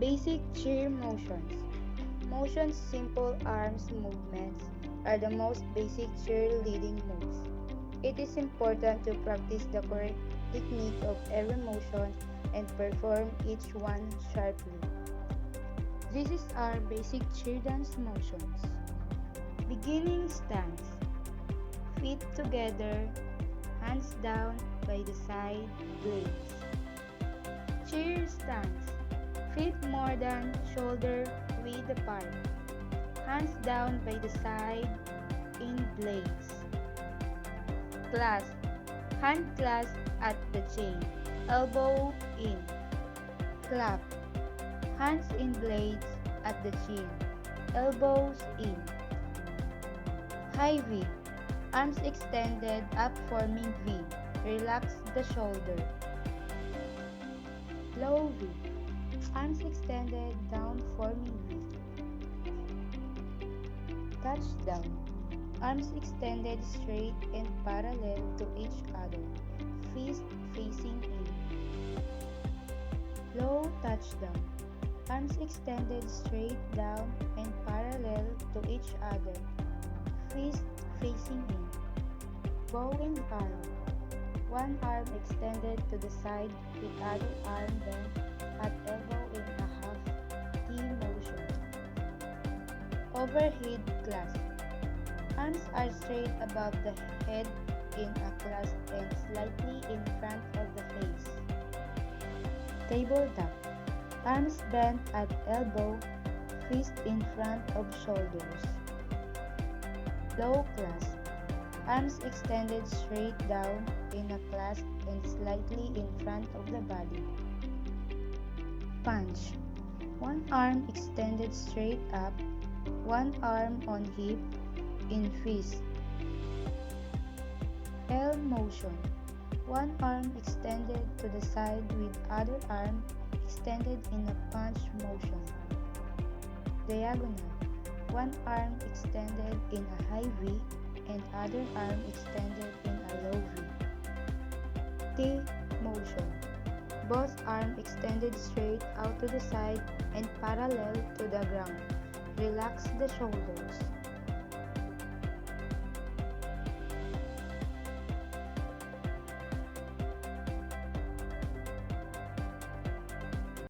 Basic cheer motions. Motion's simple arms movements are the most basic cheerleading moves. It is important to practice the correct technique of every motion and perform each one sharply. This is our basic cheer dance motions. Beginning stance. Feet together, hands down by the side blades. Cheer stance. Feet more than shoulder width apart. Hands down by the side in blades. Clasp. Hand clasp at the chain. Elbow in. Clap. Hands in blades at the chin. Elbows in. High V. Arms extended up forming V. Relax the shoulder. Low V. Arms extended down forming V. Touchdown. Arms extended straight and parallel to each other. Fist facing in. Low touchdown. Arms extended straight down and parallel to each other. Fist facing in. Bowing arm. One arm extended to the side with other arm bent at elbow in a half T motion. Overhead clasp. Arms are straight above the head in a clasp and slightly in front of the face. Tabletop. Arms bent at elbow, fist in front of shoulders. Low clasp. Arms extended straight down in a clasp and slightly in front of the body. Punch. One arm extended straight up, one arm on hip, in fist. L motion. One arm extended to the side with other arm extended in a punch motion. Diagonal. One arm extended in a high V and other arm extended in a low V. T motion. Both arms extended straight out to the side and parallel to the ground. Relax the shoulders.